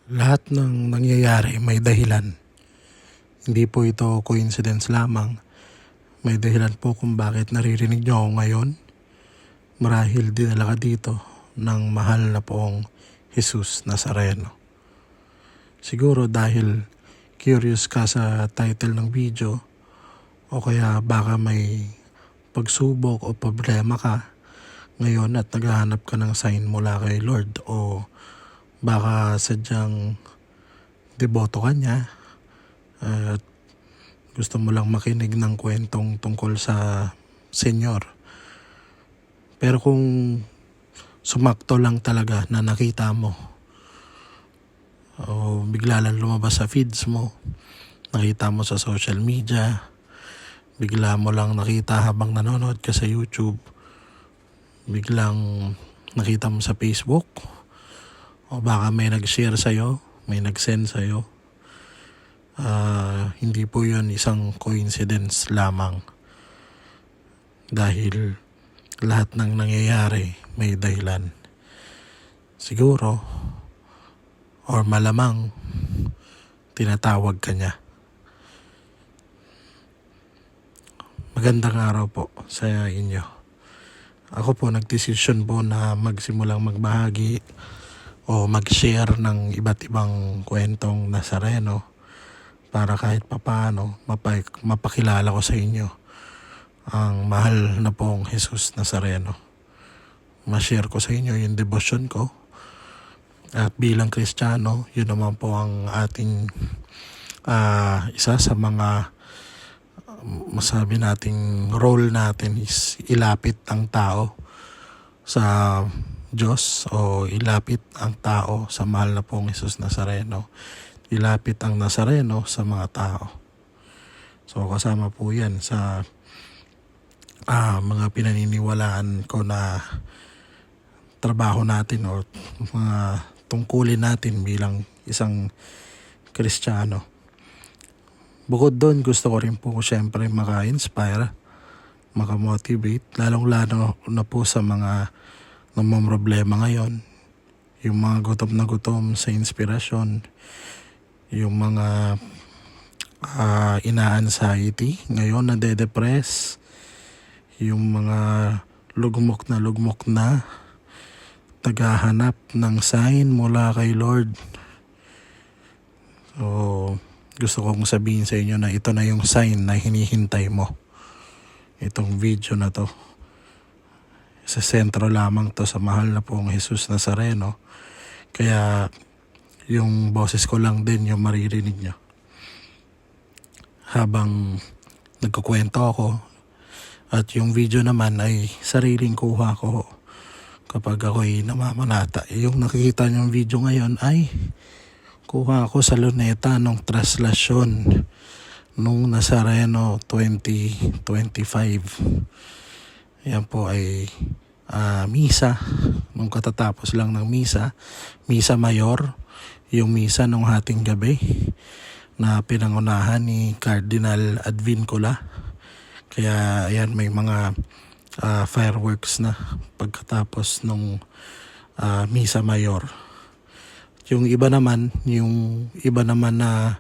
Lahat ng nangyayari may dahilan. Hindi po ito coincidence lamang. May dahilan po kung bakit naririnig nyo ako ngayon. Marahil dinala ka dito ng mahal na poong Jesus Nazareno. Siguro dahil curious ka sa title ng video o kaya baka may pagsubok o problema ka ngayon at naghahanap ka ng sign mula kay Lord o baka sadyang deboto ka niya at gusto mo lang makinig ng kwentong tungkol sa Senyor. Pero kung sumakto lang talaga na nakita mo o bigla lang lumabas sa feeds mo, nakita mo sa social media, bigla mo lang nakita habang nanonood ka sa YouTube, biglang nakita mo sa Facebook, o baka may nag-share sa'yo, may nag-send sa'yo. Hindi po yun isang coincidence lamang. Dahil lahat ng nangyayari may dahilan. Siguro, or malamang, tinatawag ka niya. Magandang araw po sa inyo. Ako po nagdesisyon po na magsimulang magbahagi o mag-share ng iba't ibang kwentong Nazareno para kahit papaano mapakilala ko sa inyo ang mahal na pong Jesus Nazareno. Ma-share ko sa inyo yung devotion ko at bilang Kristiyano, yun naman po ang ating isa sa mga masabi nating role natin is ilapit ang tao sa Diyos o ilapit ang tao sa mahal na pong Jesus Nazareno. Ilapit ang Nazareno sa mga tao. So kasama po yan sa mga pinaniniwalaan ko na trabaho natin o mga tungkulin natin bilang isang Kristiyano. Bukod doon, gusto ko rin po siyempre maka-inspire, maka-motivate, lalong-lalo na po sa mga namumroblema ngayon, yung mga gutom na gutom sa inspirasyon, yung mga ina-anxiety ngayon, nade-depress, yung mga lugmok na naghahanap ng sign mula kay Lord. So, gusto kong sabihin sa inyo na ito na yung sign na hinihintay mo. Itong video na to. Sa sentro lamang to sa mahal na pong Jesus Nazareno. Kaya yung boses ko lang din yung maririnig nyo. Habang nagkukwento ako. At yung video naman ay sariling kuha ko kapag ako'y namamanata. Yung nakikita nyo yung video ngayon ay kuha ko sa Luneta nung traslasyon nung Nazareno 2025. Yan po ay misa. Nung katatapos lang ng misa mayor, yung misa nung hating gabi na pinangunahan ni Cardinal Advincula. Kaya ayan, may mga fireworks na pagkatapos nung misa mayor. Yung iba naman na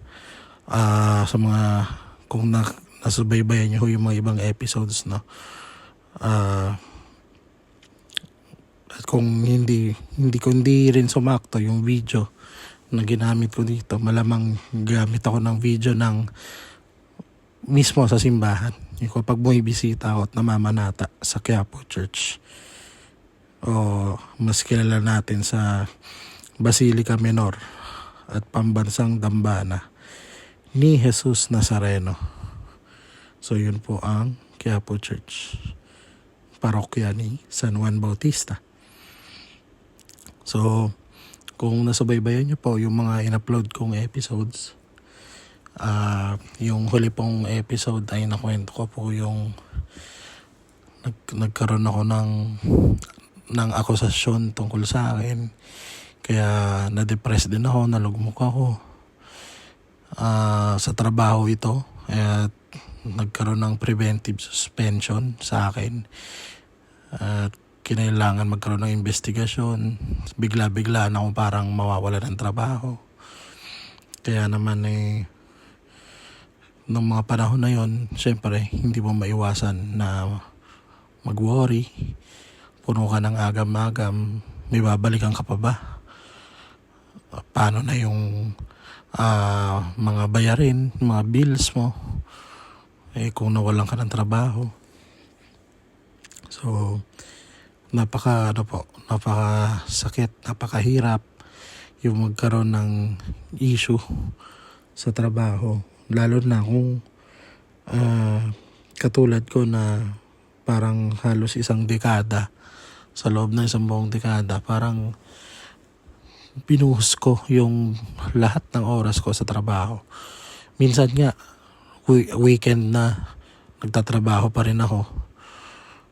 sa mga kung nasubaybayan nyo yung mga ibang episodes, no, at kung hindi rin sumakto yung video na ginamit ko dito, malamang gamit ako ng video ng mismo sa simbahan, yung kapag bumibisita ako at namamanata sa Quiapo Church o mas kilala natin sa Basilica Menor at pambansang dambana ni Jesus Nazareno. So yun po ang Quiapo Church, parokya ni San Juan Bautista. So kung nasubaybayan nyo po yung mga in-upload kong episodes, yung huli pong episode ay nakwento ko po yung nagkaroon ako ng akusasyon tungkol sa akin. Kaya na-depress din ako, nalugmok ako sa trabaho ito. At nagkaroon ng preventive suspension sa akin. At kinailangan magkaroon ng investigasyon. Bigla-bigla na ako parang mawawala ng trabaho. Kaya naman nung mga panahon na yon, syempre hindi mo maiwasan na mag-worry. Puno ka ng agam-agam, may babalikan ka pa ba? Paano na yung mga bayarin, mga bills mo, kung nawalan ka ng trabaho. So napakasakit, napakahirap yung magkaroon ng issue sa trabaho, lalo na kung katulad ko na parang halos isang dekada, sa loob ng isang buong dekada, parang binuhos ko yung lahat ng oras ko sa trabaho. Minsan nga weekend na nagtatrabaho pa rin ako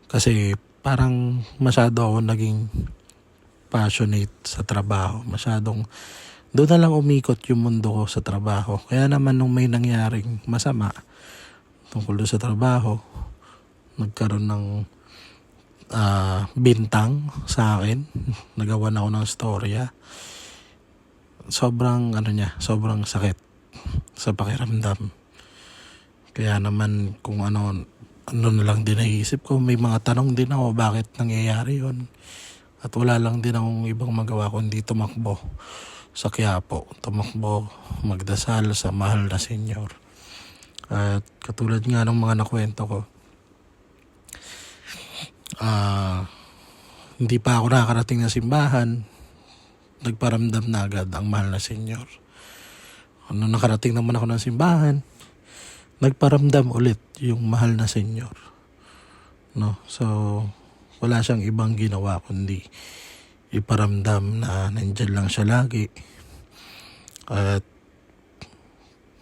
kasi parang masyado ako naging passionate sa trabaho. Doon na lang umikot yung mundo ko sa trabaho. Kaya naman nung may nangyaring masama tungkol doon sa trabaho, nagkaroon ng bintang sa akin, nagawan ako ng storya. Sobrang sakit sa pakiramdam. Kaya naman kung ano na lang din naisip ko, may mga tanong din ako bakit nangyayari yun. At wala lang din akong ibang magawa kundi tumakbo sa Quiapo, tumakbo, magdasal sa mahal na Senyor. At katulad nga ng mga nakwento ko, hindi pa ako nakakarating na simbahan, nagparamdam na agad ang mahal na Senyor. Nung nakarating naman ako ng simbahan, nagparamdam ulit yung mahal na Senyor. No? So, wala siyang ibang ginawa kundi iparamdam na nandyan lang siya lagi. At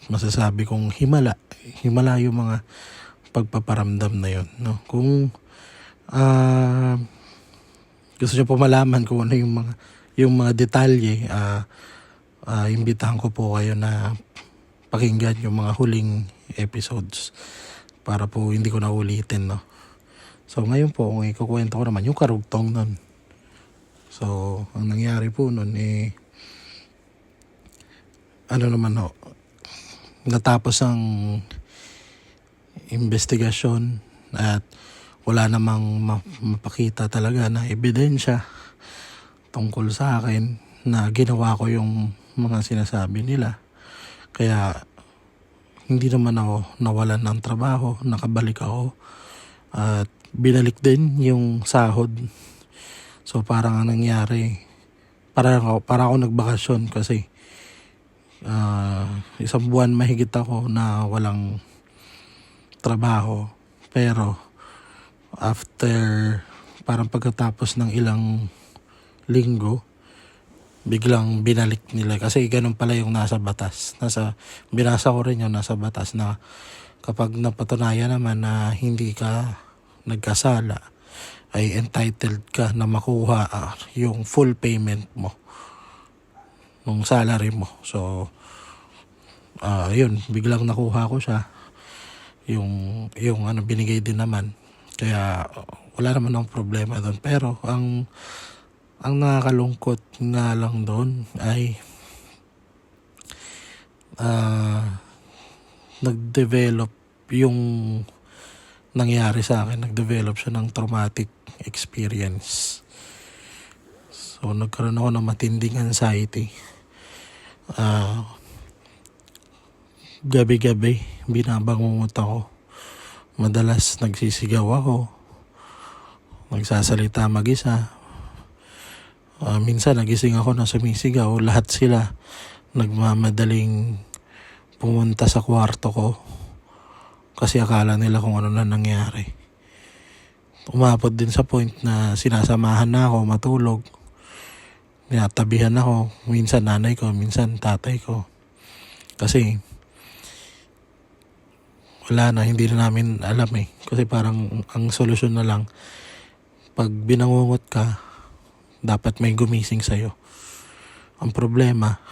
masasabi kong himala yung mga pagpaparamdam na yun. No? Kung gusto niyo po malaman kung ano yung mga detalye, imbitahan ko po kayo na pakinggan yung mga huling episodes para po hindi ko na ulitin, no. So ngayon po, kung ikukwento ko naman yung karugtong nun. So ang nangyari po nun natapos ang investigasyon at wala namang mapakita talaga na ebidensya tungkol sa akin na ginawa ko yung mga sinasabi nila. Kaya hindi naman ako nawalan ng trabaho, nakabalik ako at binalik din yung sahod. So parang ang nangyari, para ako nagbakasyon kasi isang buwan mahigit ako na walang trabaho. Pero after, parang pagkatapos ng ilang linggo, biglang binalik nila kasi ganun pala yung nasa batas. Binasa ko rin yung nasa batas na kapag napatunayan naman na hindi ka nagkasala, ay entitled ka na makuha yung full payment mo nung salary mo. So yun, biglang nakuha ko siya, yung binigay din naman. Kaya wala naman akong problema doon. Pero ang nakakalungkot nga lang doon ay nag-develop yung nangyari sa akin. Nag-develop siya ng traumatic experience. So nagkaroon ako ng matinding anxiety. Gabi-gabi binabangungot ako. Madalas nagsisigaw ako. Nagsasalita mag-isa. Minsan nagising ako na sumisigaw. Lahat sila nagmamadaling pumunta sa kwarto ko kasi akala nila kung ano na nangyari. Umabot din sa point na sinasamahan na ako matulog. Tinatabihan ako. Minsan nanay ko, minsan tatay ko. Kasi wala na, hindi na namin alam Kasi parang ang solusyon na lang, pag binangungot ka, dapat may gumising sa'yo. Ang problema,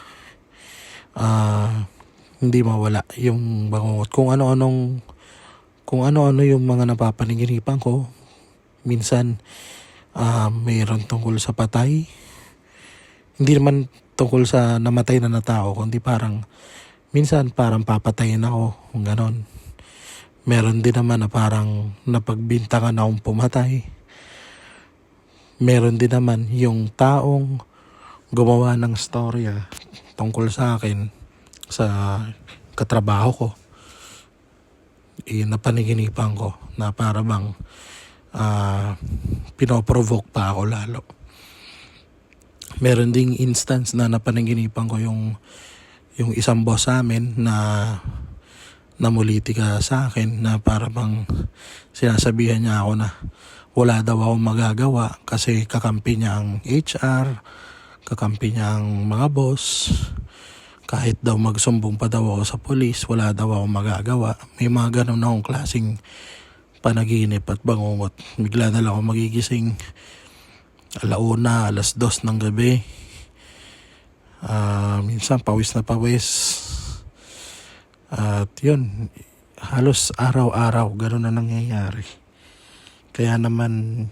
hindi mawala yung bangungot. Kung ano-ano yung mga napapanaginipan ko. Minsan, mayroon tungkol sa patay. Hindi naman tungkol sa namatay na tao, kundi parang minsan parang papatayin ako, kung ganon. Meron din naman na parang napagbintangan akong pumatay. Meron din naman yung taong gumawa ng storya tungkol sa akin sa katrabaho ko. Napaniginipan ko na para bang pinoprovoke pa ako lalo. Meron ding instance na napanaginipan ko yung isang boss sa amin na namuliti ka sa akin na para bang sinasabihan niya ako na wala daw akong magagawa kasi kakampi niya ang HR, kakampi niya ang mga boss. Kahit daw magsumbong pa daw ako sa polis, wala daw akong magagawa. May mga ganun akong klaseng panaginip at bangungot. Bigla na lang ako magigising 1:00, 2:00 ng gabi. Minsan pawis na pawis. At yun, halos araw-araw ganun na nangyayari. Kaya naman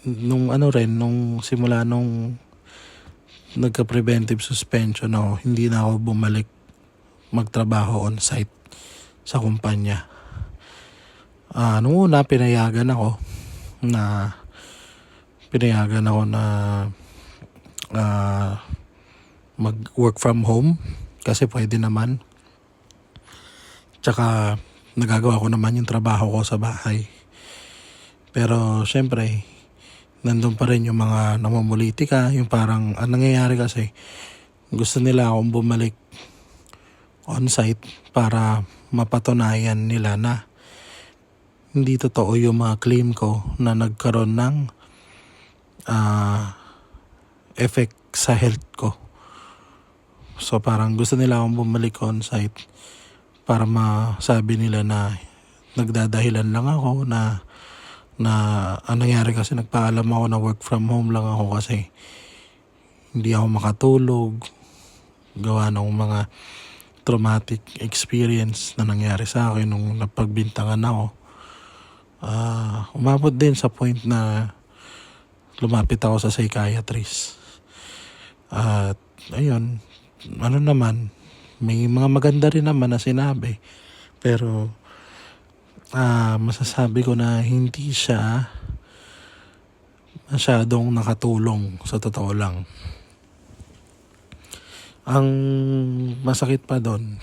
nung simula nung nagka-preventive suspension ako, hindi na ako bumalik magtrabaho on site sa kumpanya. Nung una pinayagan ako na mag-work from home kasi pwede naman. Tsaka nagagawa ko naman yung trabaho ko sa bahay. Pero syempre, nandun pa rin yung mga namumulitika, yung parang ang nangyayari kasi gusto nila akong bumalik on site para mapatunayan nila na hindi totoo yung mga claim ko na nagkaroon ng effect sa health ko. So parang gusto nila akong bumalik on site para masabi nila na nagdadahilan lang ako na ang nangyari kasi nagpaalam ako na work from home lang ako kasi hindi ako makatulog gawa ng mga traumatic experience na nangyari sa akin nung napagbintangan ako. Umabot din sa point na lumapit ako sa psychiatrist. At ayun, naman, may mga maganda rin naman na sinabi. Pero masasabi ko na hindi siya masyadong nakatulong sa totoo lang. Ang masakit pa doon,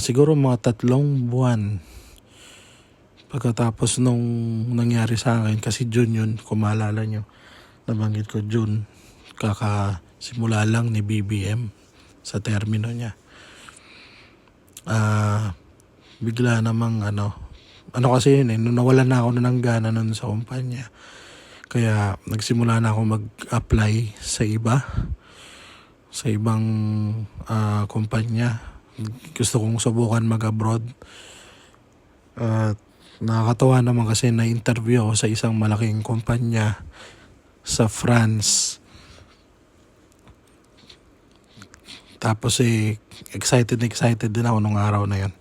siguro mga 3 buwan pagkatapos nung nangyari sa akin, kasi June yun, kung maalala nyo, nabanggit ko June, kakasimula lang ni BBM sa termino niya. Bigla namang kasi yun nung nawalan na ako ng gana nun sa kumpanya, kaya nagsimula na ako mag-apply sa ibang kumpanya. Gusto kong subukan mag-abroad. Nakakatawa naman kasi na-interview ako sa isang malaking kumpanya sa France. Tapos excited din ako nung araw na yun.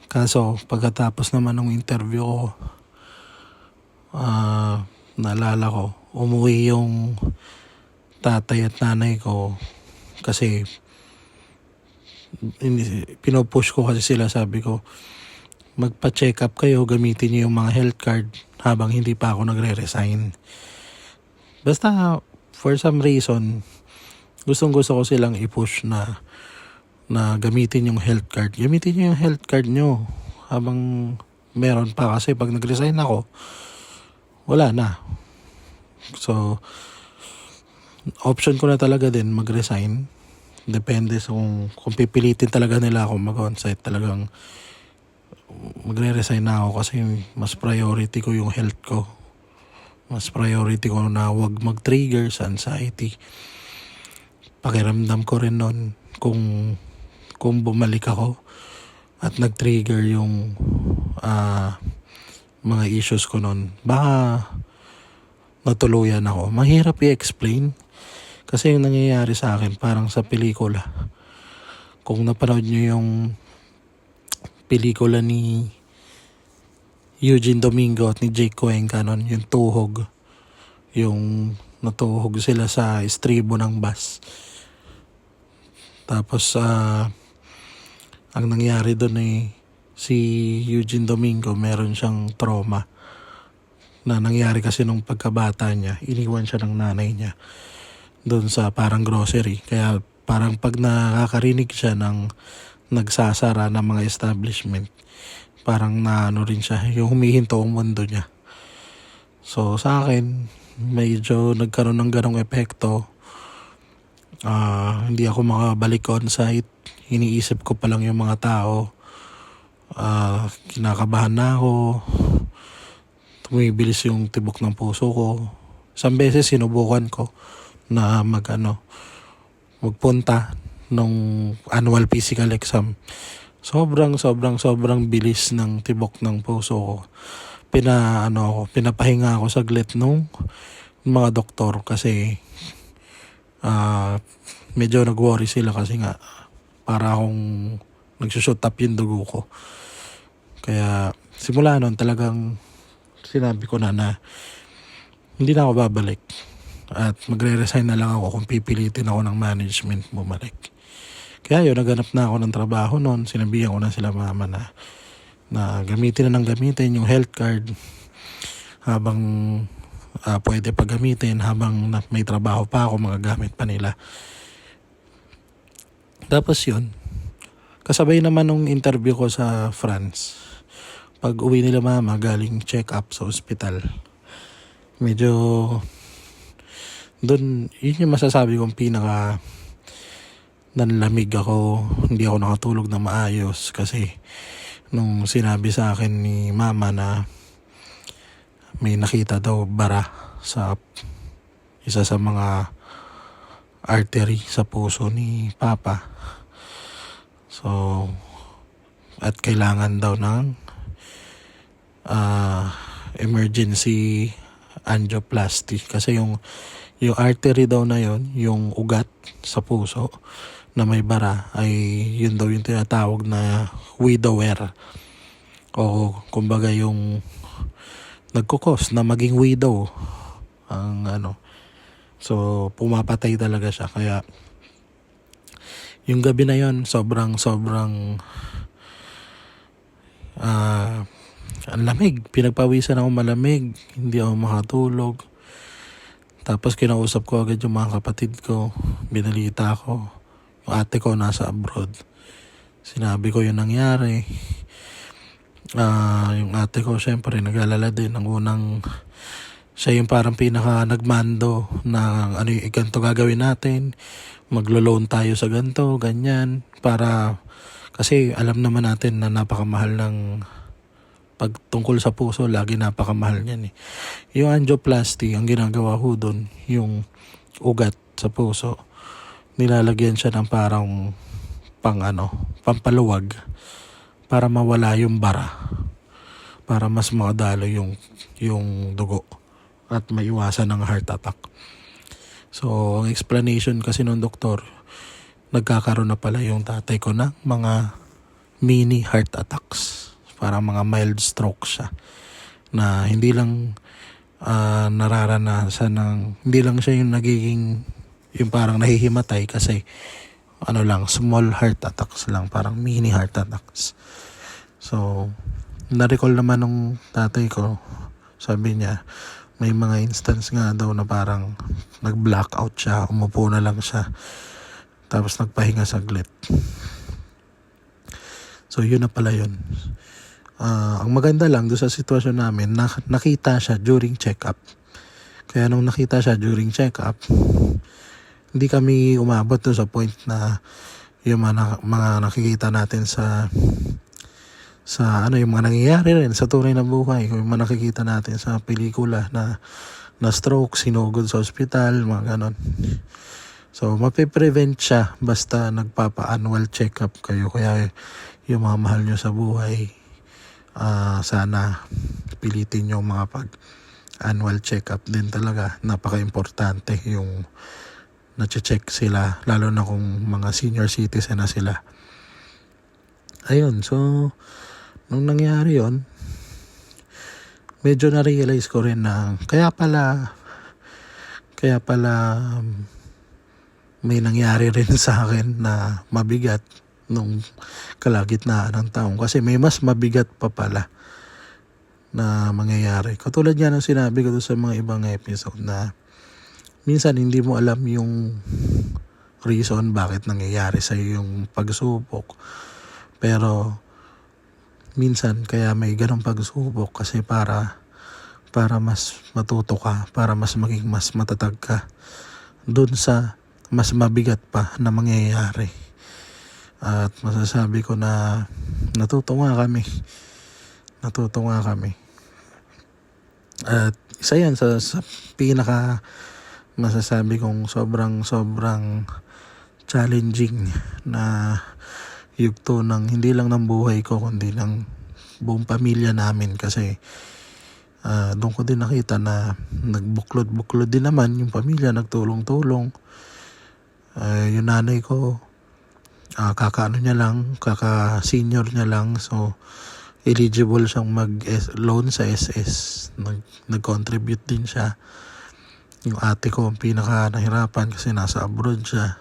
Kaso pagkatapos naman ng interview ko, naalala ko, umuwi yung tatay at nanay ko kasi pinopush ko kasi sila, sabi ko magpa-check up kayo, gamitin niyo yung mga health card habang hindi pa ako nagre-resign. Basta for some reason gusto ko silang i-push na gamitin yung health card. Gamitin niyo yung health card nyo habang meron pa, kasi pag nag-resign ako, wala na. So option ko na talaga din mag-resign. Depende sa kung pipilitin talaga nila ako mag-onsite, talagang magre-resign na ako kasi mas priority ko yung health ko. Mas priority ko na wag mag-trigger sa anxiety. Pakiramdam ko rin nun kung bumalik ako at nag-trigger yung mga issues ko nun, baka natuluyan ako. Mahirap i-explain kasi yung nangyayari sa akin parang sa pelikula. Kung napanood nyo yung pelikula ni Eugene Domingo at ni Jake Cuenca nun, yung tuhog. Yung natuhog sila sa estribo ng bus. Tapos, ang nangyari doon si Eugene Domingo, meron siyang trauma na nangyari kasi nung pagkabata niya. Iniwan siya ng nanay niya doon sa parang grocery. Kaya parang pag nakakarinig siya ng nagsasara ng mga establishment, parang naano rin siya, yung humihinto ang mundo niya. So sa akin, medyo nagkaroon ng ganong epekto. Hindi ako makabalik on site. Iniisip ko pa lang yung mga tao. Kinakabahan na ako. Tumibilis yung tibok ng puso ko. Isang beses sinubukan ko na magpunta nung annual physical exam. Sobrang bilis ng tibok ng puso ko. Pinapahinga ako saglit nung mga doktor kasi medyo nag-worry sila kasi nga para akong nagsushoot up yung dugo ko. Kaya simula nun talagang sinabi ko na hindi na ako babalik at magre-resign na lang ako kung pipilitin ako ng management bumalik. Kaya yun, naganap na ako ng trabaho noon. Sinabihan ko na sila mama na gamitin yung health card habang pwede pa gamitin, habang may trabaho pa ako, magagamit pa nila. Tapos yun, kasabay naman nung interview ko sa France. Pag uwi nila mama galing check up sa ospital, medyo doon, yun yung masasabi kong pinaka nanlamig ako. Hindi ako nakatulog na maayos kasi nung sinabi sa akin ni mama na may nakita daw bara sa isa sa mga artery sa puso ni papa. So, at kailangan daw ng emergency angioplasty kasi yung artery daw na yon, yung ugat sa puso na may bara, ay yun daw yung tinatawag na widower, o kumbaga yung nagkukos na maging widow ang so pumapatay talaga siya. Kaya yung gabi na yon sobrang ang lamig, pinagpawisan ako, malamig, hindi ako makatulog. Tapos kinausap ko agad yung mga kapatid ko, binalita ko, yung ate ko nasa abroad, sinabi ko yung nangyari. Yung ate ko syempre nag-alala din. Ang unang, siya yung parang pinaka nagmando na ganito gagawin natin, maglo-loan tayo sa ganito, ganyan, para kasi alam naman natin na napakamahal ng pagtungkol sa puso, lagi napakamahal niyan Yung angioplasty, ang ginagawa ko doon, yung ugat sa puso, nilalagyan siya ng parang pampaluwag para mawala yung bara, para mas makadalo yung dugo at maiwasan ng heart attack. So, ang explanation kasi ng doktor, nagkakaroon na pala yung tatay ko ng mga mini heart attacks. Parang mga mild stroke siya. Na hindi lang nararanasan hindi lang siya yung nagiging, yung parang nahihimatay kasi small heart attacks lang. Parang mini heart attacks. So, na-recall naman nung tatay ko, sabi niya, may mga instance nga daw na parang nag-blackout siya, umupo na lang siya, tapos nagpahinga saglit. So, yun na pala yun. Ang maganda lang doon sa sitwasyon namin, nakita siya during check-up. Kaya nung nakita siya during check-up, hindi kami umabot doon sa point na yung mga nakikita natin sa yung mga nangyayari rin sa tunay na buhay, yung mga nakikita natin sa pelikula na stroke, sinugod sa ospital, mga ganon. So, mapiprevent siya basta nagpapa-annual check-up kayo. Kaya yung mga mahal nyo sa buhay, sana pilitin nyo mga pag-annual check-up din talaga. Napaka-importante yung na-check sila, lalo na kung mga senior citizen na sila. Ayun, so nung nangyari yon, medyo na-realize ko rin na kaya pala may nangyari rin sa akin na mabigat nung kalagitnaan ng taon. Kasi may mas mabigat pa pala na mangyayari. Katulad nga ng sinabi ko doon sa mga ibang episode na minsan hindi mo alam yung reason bakit nangyayari sa yung pagsubok. Pero minsan kaya may ganong pagsubok kasi para mas matuto ka, para mas maging mas matatag ka doon sa mas mabigat pa na mangyayari. At masasabi ko na natutuwa kami. At isa yan sa pinaka masasabi kong sobrang challenging na yugto ng hindi lang ng buhay ko kundi ng buong pamilya namin. Kasi doon ko din nakita na nagbuklod din naman yung pamilya, nagtulong-tulong. Yung nanay ko kaka-senior niya lang, so eligible siyang mag-loan sa SS. Nag-contribute din siya. Yung ate ko ang pinaka nahirapan kasi nasa abroad siya.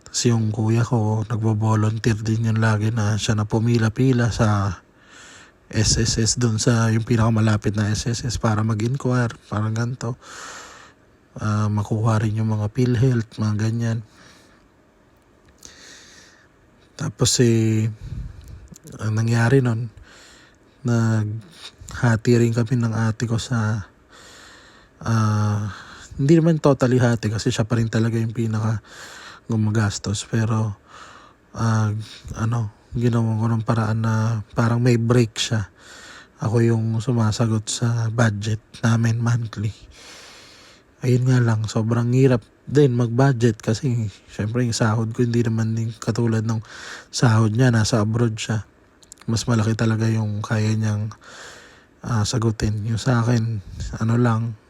Tapos yung kuya ko nagbo-volunteer din yun lagi na siya na pumila-pila sa SSS doon sa yung pinakamalapit na SSS para mag-inquire, parang ganito. Makuha rin yung mga PhilHealth, mga ganyan. Tapos ang nangyari nun, naghati rin kami ng ate ko sa hindi naman totally hati kasi siya pa rin talaga yung pinaka gumagastos, pero ginawa ko ng paraan na parang may break siya. Ako yung sumasagot sa budget namin monthly. Ayun nga lang, sobrang hirap din mag-budget kasi syempre yung sahod ko hindi naman din katulad ng sahod niya, nasa abroad siya. Mas malaki talaga yung kaya niyang sagutin. Yung sa akin,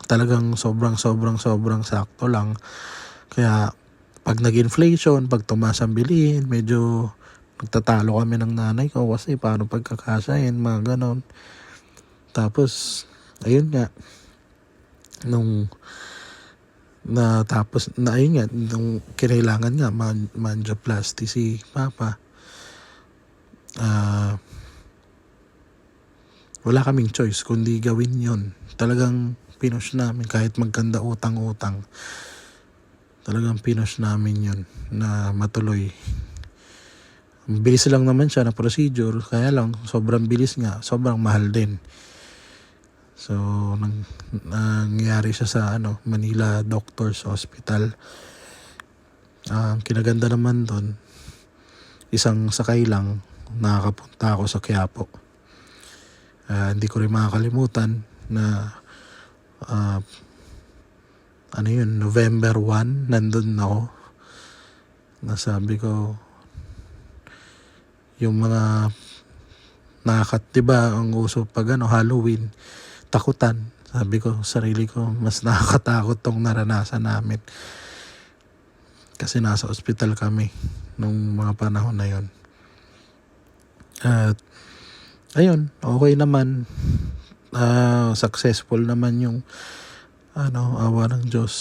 talagang sobrang sakto lang. Kaya pag nag-inflation, pag tumaas ang bilihin, medyo nagtatalo kami ng nanay ko kasi paano pagkakasahin, mga ganon. Tapos, ayun nga, nung kinailangan nga mangioplasty si Papa, wala kaming choice kundi gawin yon. Talagang pinush namin kahit magkanda utang-utang. Talagang pinush namin yon na matuloy. Bilis lang naman siya na procedure, kaya lang sobrang bilis nga, sobrang mahal din. So nangyari siya sa Manila Doctors Hospital. Kinaganda naman doon, isang sakay lang nakakapunta ako sa Quiapo. Hindi ko rin makakalimutan na November 1 nandun ako. Nasabi ko yung mga diba ang uso pag Halloween, takutan. Sabi ko sarili ko, mas nakakatakot tong naranasan namin. Kasi nasa ospital kami nung mga panahon na yon. At ayun, okay naman. Successful naman yung awa ng Diyos.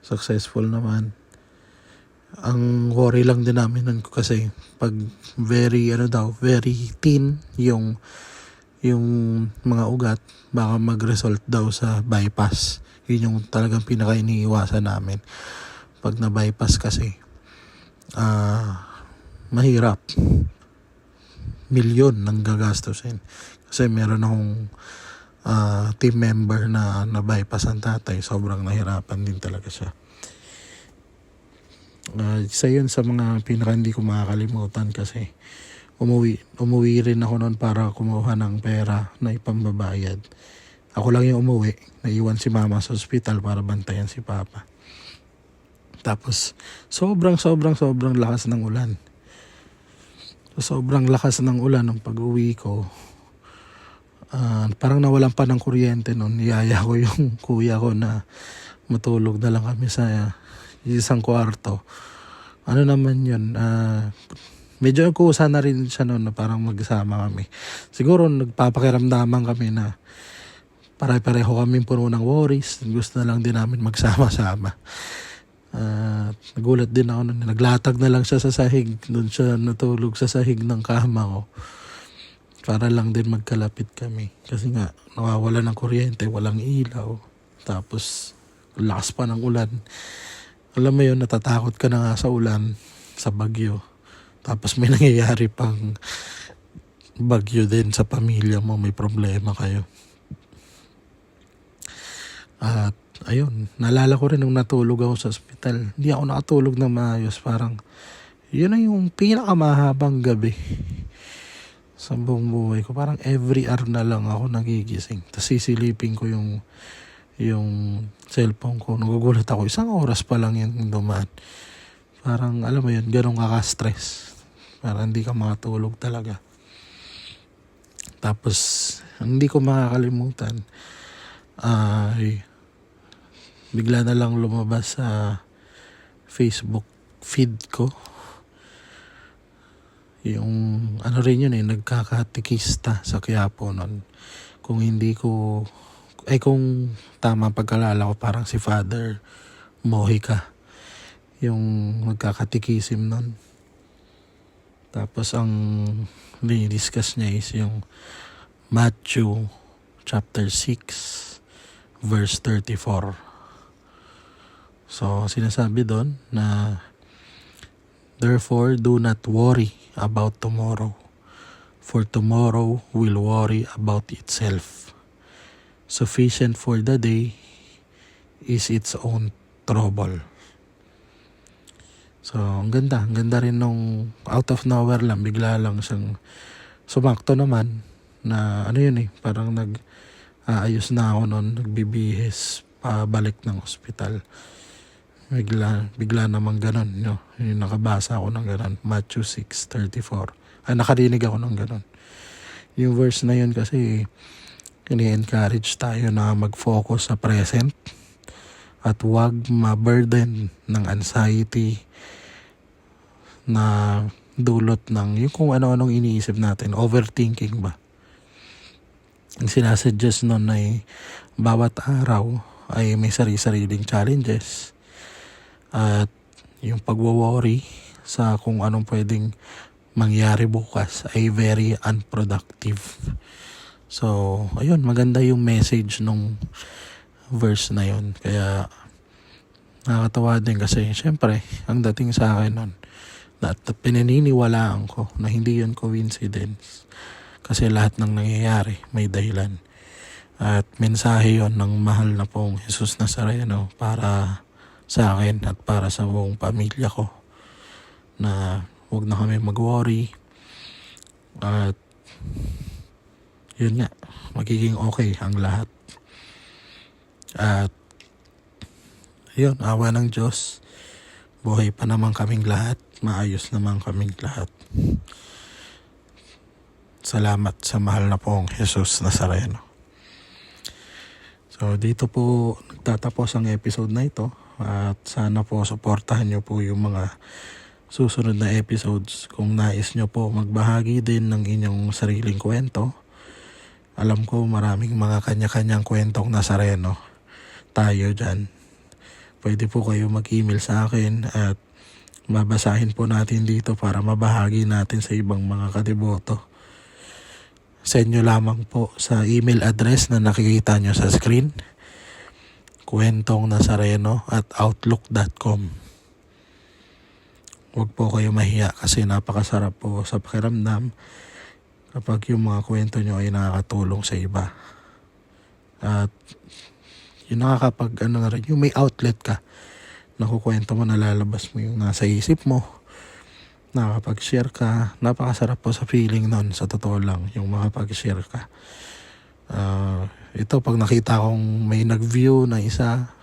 Successful naman. Ang worry lang din namin nun kasi pag very thin yung mga ugat, baka mag-result daw sa bypass. Yun yung talagang pinaka-iniiwasan namin. Pag na-bypass kasi mahirap. Milyon nang gagastusin. Kasi meron akong team member na na-bypass ang tatay. Sobrang nahirapan din talaga siya. Isa yun sa mga pinaka hindi ko makakalimutan kasi umuwi rin ako noon para kumuha ng pera na ipambabayad. Ako lang yung umuwi. Naiwan si mama sa ospital para bantayan si papa. Tapos sobrang lakas ng ulan. Sobrang lakas ng ulan ng pag-uwi ko. Parang nawalan pa ng kuryente noon. Niyaya ko yung kuya ko na matulog na lang kami sa isang kwarto. Naman yun, medyo kusa na rin siya noon na parang magsama kami. Siguro nagpapakiramdaman kami na pare-pareho kami puno ng worries. Gusto na lang din namin magsama-sama. Nagulat din ako noon. Naglatag na lang siya sa sahig. Doon siya natulog sa sahig ng kama ko. Para lang din magkalapit kami. Kasi nga, nawawala ng kuryente, walang ilaw. Tapos, lakas pa ng ulan. Alam mo yun, natatakot ka na nga sa ulan, sa bagyo. Tapos may nangyayari pang bagyo din sa pamilya mo, may problema kayo. At ayun, naalala ko rin nung natulog ako sa ospital. Hindi ako nakatulog na maayos. Parang, yun na yung pinakamahabang gabi sa buong buhay ko. Parang every hour na lang ako nagigising. Tapos sisilipin ko yung cellphone ko. Nagugulat ako. 1 oras pa lang yung dumaan. Parang, alam mo yun, ganun kaka-stress. Parang hindi ka makatulog talaga. Tapos, hindi ko makakalimutan. Bigla na lang lumabas sa Facebook feed ko. Yung, ano rin yun nagkakatikista sa Quiapo nun. Kung tama pagkalala ko, parang si Father Mojica yung nagkakatikisim nun. Tapos ang discuss niya is yung Matthew chapter 6 verse 34. So sinasabi doon na therefore do not worry about tomorrow, for tomorrow will worry about itself. Sufficient for the day is its own trouble. So, ang ganda rin nung out of nowhere lang, bigla lang siyang sumakto naman na parang nag-aayos na ako noon, nagbibihis pabalik ng ospital. Bigla namang ganon, yung nakabasa ako ng ganon, Matthew 6:34. Nakarinig ako ng ganon. Yung verse na yun kasi, ini-encourage tayo na mag-focus sa present at huwag ma-burden ng anxiety na dulot ng yung kung ano-anong iniisip natin, overthinking ba. Ang sinasuggest nun ay bawat araw ay may sari-sariling challenges at yung pagwo-worry sa kung anong pwedeng mangyari bukas ay very unproductive. So, ayun, maganda yung message nung verse na yun. Kaya, nakakatawa din kasi, syempre, ang dating sa akin nun, at pinaniniwalaan ko na hindi yun coincidence. Kasi lahat ng nangyayari, may dahilan. At mensahe yun ng mahal na pong Jesus Nazareno para sa akin at para sa buong pamilya ko. Na huwag na kami mag-worry. At yun nga, magiging okay ang lahat. At yun, awa ng Diyos, buhay pa naman kaming lahat, maayos naman kaming lahat. Salamat sa mahal na pong Jesus Nazareno. So dito po nagtatapos ang episode na ito at sana po suportahan nyo po yung mga susunod na episodes. Kung nais nyo po magbahagi din ng inyong sariling kwento, alam ko maraming mga kanya-kanyang kwentong Nazareno tayo dyan. Pwede po kayo mag-email sa akin at babasahin po natin dito para mabahagi natin sa ibang mga kadiboto. Send nyo lamang po sa email address na nakikita nyo sa screen, kwentongnazareno@outlook.com. Huwag po kayo mahiya kasi napakasarap po sa pakiramdam kapag yung mga kwento nyo ay nakakatulong sa iba. At yung na rin, yung may outlet ka, nakukwento mo, nalalabas mo yung nasa isip mo, nakakapag-share ka, napakasarap po sa feeling nun, sa totoo lang, yung makapag-share ka. Ito, pag nakita kong may nag-view na isa,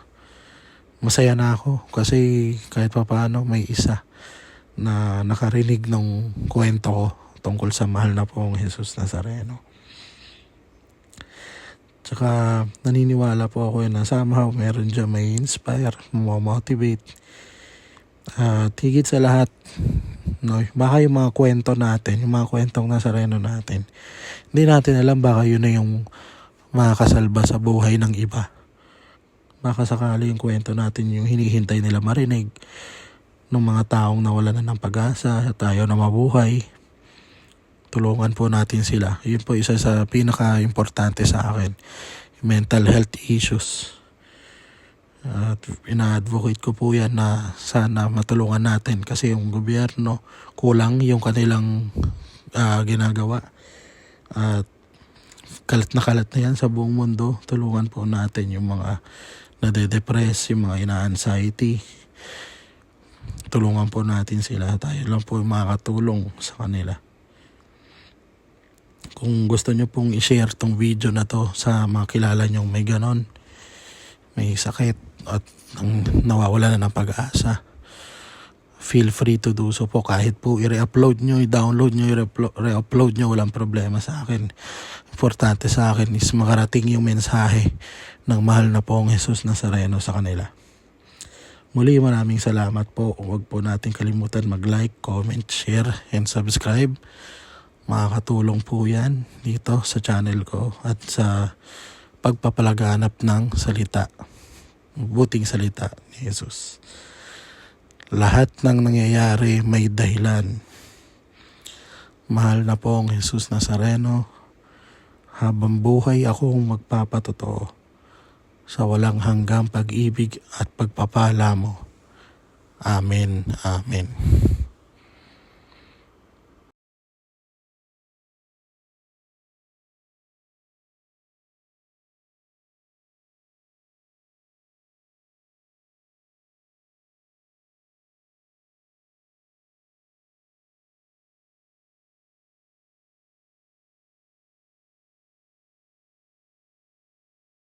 masaya na ako kasi kahit pa paano may isa na nakarinig ng kwento ko tungkol sa mahal na pong Jesus Nazareno. Tsaka naniniwala po ako na somehow meron dyan may inspire, motivate. At higit sa lahat, No? Baka yung mga kwento natin, yung mga kwentong Nazareno natin, hindi natin alam, baka yun na yung makakasalba sa buhay ng iba. Baka sakali yung kwento natin yung hinihintay nila marinig ng mga taong nawalan na ng pag-asa at ayaw na mabuhay. Tulungan po natin sila. Yun po isa sa pinaka-importante sa akin. Mental health issues. At ina-advocate ko po yan na sana matulungan natin kasi yung gobyerno kulang yung kanilang ginagawa. At kalat na yan sa buong mundo. Tulungan po natin yung mga nade-depress, yung mga ina-anxiety. Tulungan po natin sila. Tayo lang po yung makakatulong sa kanila. Kung gusto nyo pong i-share tong video na to sa mga kilala nyong may ganon, may sakit at nawawala na ng pag-asa, feel free to do so po. Kahit po i-re-upload nyo, i-download nyo, i-re-upload nyo, walang problema sa akin. Importante sa akin is makarating yung mensahe ng mahal na pong Jesus Nazareno sa kanila. Muli, maraming salamat po. Huwag po natin kalimutan mag-like, comment, share, and subscribe. Makakatulong po yan dito sa channel ko at sa pagpapalaganap ng salita, buting salita ni Jesus. Lahat ng nangyayari may dahilan. Mahal na pong Jesus Nazareno, habang buhay akong magpapatotoo sa walang hanggang pag-ibig at pagpapala mo. Amen. Amen.